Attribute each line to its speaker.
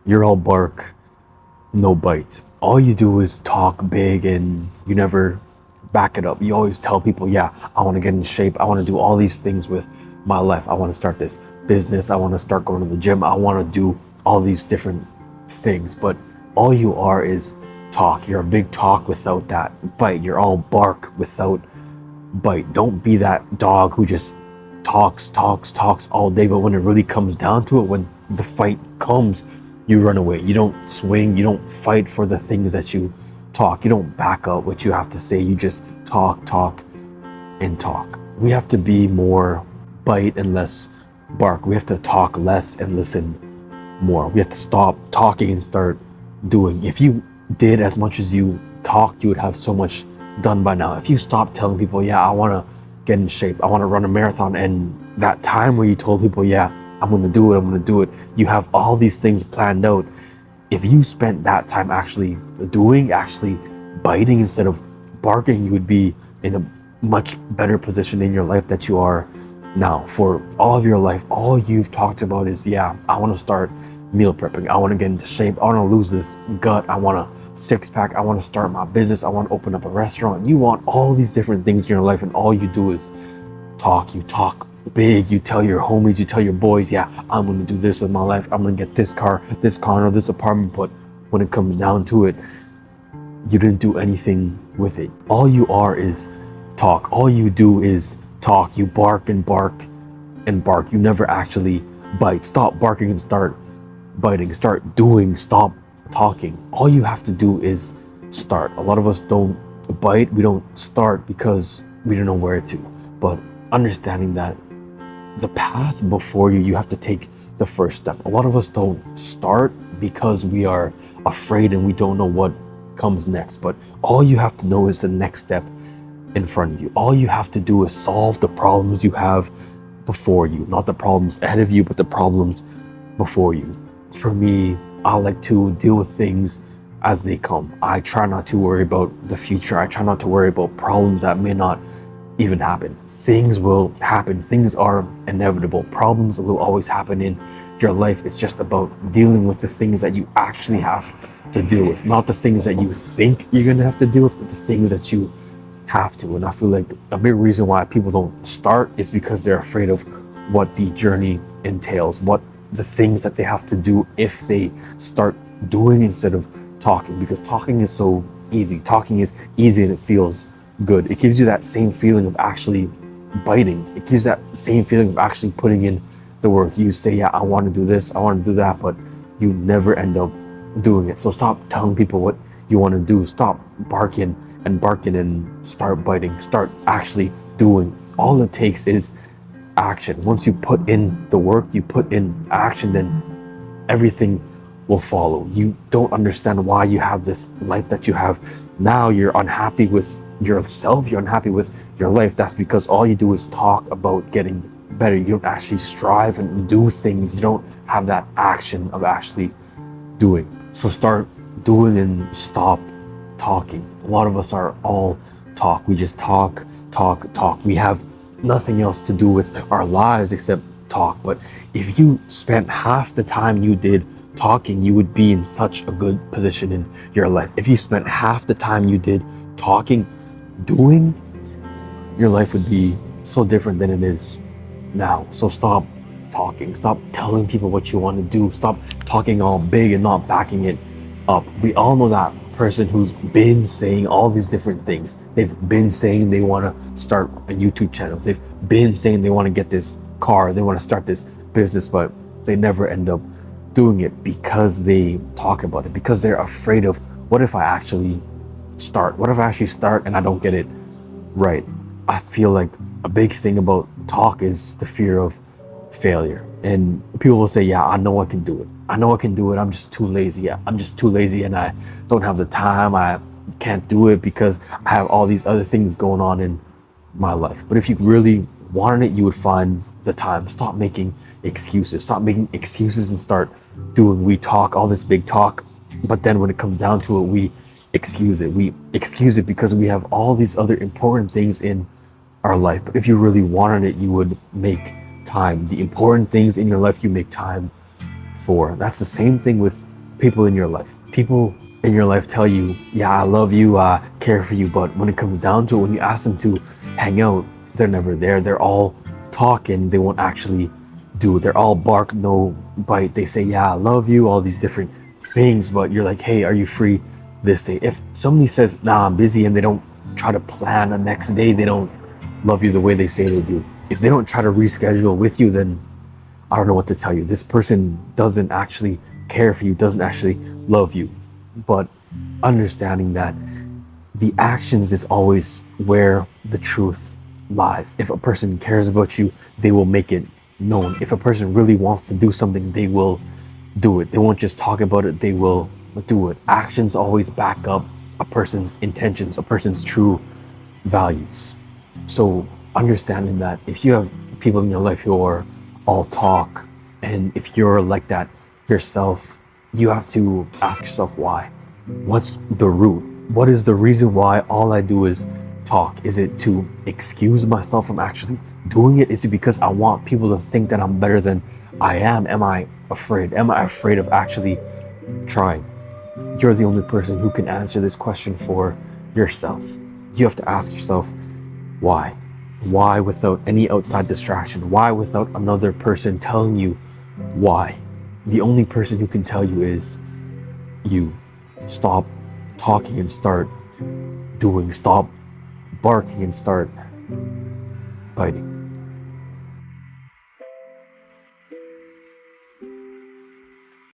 Speaker 1: You're all bark, no bite. All you do is talk big and you never back it up. You always tell people, yeah, I want to get in shape. I want to do all these things with my life. I want to start this business. I want to start going to the gym. I want to do all these different things. But all you are is talk. You're a big talk without that bite. You're all bark without bite. Don't be that dog who just talks all day. But when it really comes down to it, when the fight comes, you run away. You don't swing. You don't fight for the things that you talk. You don't back up what you have to say. You just talk, and talk. We have to be more bite and less bark. We have to talk less and listen more. We have to stop talking and start doing. If you did as much as you talked, you would have so much done by now. If you stop telling people, yeah, I want to get in shape, I want to run a marathon, and that time where you told people, yeah, I'm going to do it, I'm going to do it, you have all these things planned out. If you spent that time actually doing, actually biting instead of barking, you would be in a much better position in your life that you are now. For all of your life, all you've talked about is, yeah, I want to start meal prepping, I want to get into shape, I want to lose this gut, I want a six pack, I want to start my business, I want to open up a restaurant. You want all these different things in your life, and all you do is talk. You talk big, you tell your homies, you tell your boys, yeah, I'm going to do this with my life, I'm going to get this car, this condo, this apartment. But when it comes down to it, you didn't do anything with it. All you are is talk. All you do is talk. You bark and bark and bark. You never actually bite. Stop barking and start biting. Start doing. Stop talking. All you have to do is start. A lot of us don't bite. We don't start because we don't know where to. But understanding that the path before you have to take the first step. A lot of us don't start because we are afraid and we don't know what comes next. But all you have to know is the next step in front of you. All you have to do is solve the problems you have before you, not the problems ahead of you, but the problems before you. For me, I like to deal with things as they come. I try not to worry about the future. I try not to worry about problems that may not even happen. Things will happen. Things are inevitable. Problems will always happen in your life. It's just about dealing with the things that you actually have to deal with, not the things that you think you're going to have to deal with, but the things that you have to. And I feel like a big reason why people don't start is because they're afraid of what the journey entails, what the things that they have to do if they start doing instead of talking. Because talking is so easy. Talking is easy and it feels good. It gives you that same feeling of actually biting. It gives that same feeling of actually putting in the work. You say, yeah, I want to do this, I want to do that, but you never end up doing it. So stop telling people what you want to do. Stop barking and start biting. Start actually doing. All it takes is action. Once you put in the work, you put in action, then everything will follow. You don't understand why you have this life that you have now. You're unhappy with yourself, you're unhappy with your life. That's because all you do is talk about getting better. You don't actually strive and do things. You don't have that action of actually doing. So start doing and stop talking. A lot of us are all talk. We just talk. We have nothing else to do with our lives except talk. But if you spent half the time you did talking, you would be in such a good position in your life. If you spent half the time you did talking, doing, your life would be so different than it is now. So stop talking. Stop telling people what you want to do. Stop talking all big and not backing it up. We all know that person who's been saying all these different things. They've been saying they want to start a YouTube channel. They've been saying they want to get this car. They want to start this business, but they never end up doing it because they talk about it, because they're afraid of, what if I actually start? What if I actually start and I don't get it right? I feel like a big thing about talk is the fear of failure. And people will say, yeah, I know I can do it. I know I can do it. I'm just too lazy. Yeah, I'm just too lazy and I don't have the time. I can't do it because I have all these other things going on in my life. But if you really wanted it, you would find the time. Stop making excuses. Stop making excuses and start doing. We talk all this big talk, but then when it comes down to it, we excuse it. We excuse it because we have all these other important things in our life. But if you really wanted it, you would make time. The important things in your life, you make time for. That's the same thing with people in your life. People in your life tell you, yeah, I love you, I care for you, but when it comes down to it, when you ask them to hang out, they're never there. They're all talking, they won't actually do it. They're all bark, no bite. They say, yeah, I love you, all these different things, but you're like, hey, are you free this day? If somebody says, nah, I'm busy, and they don't try to plan the next day, they don't love you the way they say they do. If they don't try to reschedule with you, then I don't know what to tell you. This person doesn't actually care for you, doesn't actually love you. But understanding that the actions is always where the truth lies. If a person cares about you, they will make it known. If a person really wants to do something, they will do it. They won't just talk about it, they will do it. Actions always back up a person's intentions, a person's true values. So understanding that if you have people in your life who are all talk, and if you're like that yourself, you have to ask yourself why. What's the root? What is the reason why all I do is talk? Is it to excuse myself from actually doing it? Is it because I want people to think that I'm better than I am? Am I afraid? Am I afraid of actually trying? You're the only person who can answer this question for yourself. You have to ask yourself, why? Why without any outside distraction? Why without another person telling you why? The only person who can tell you is you. Stop talking and start doing. Stop barking and start biting.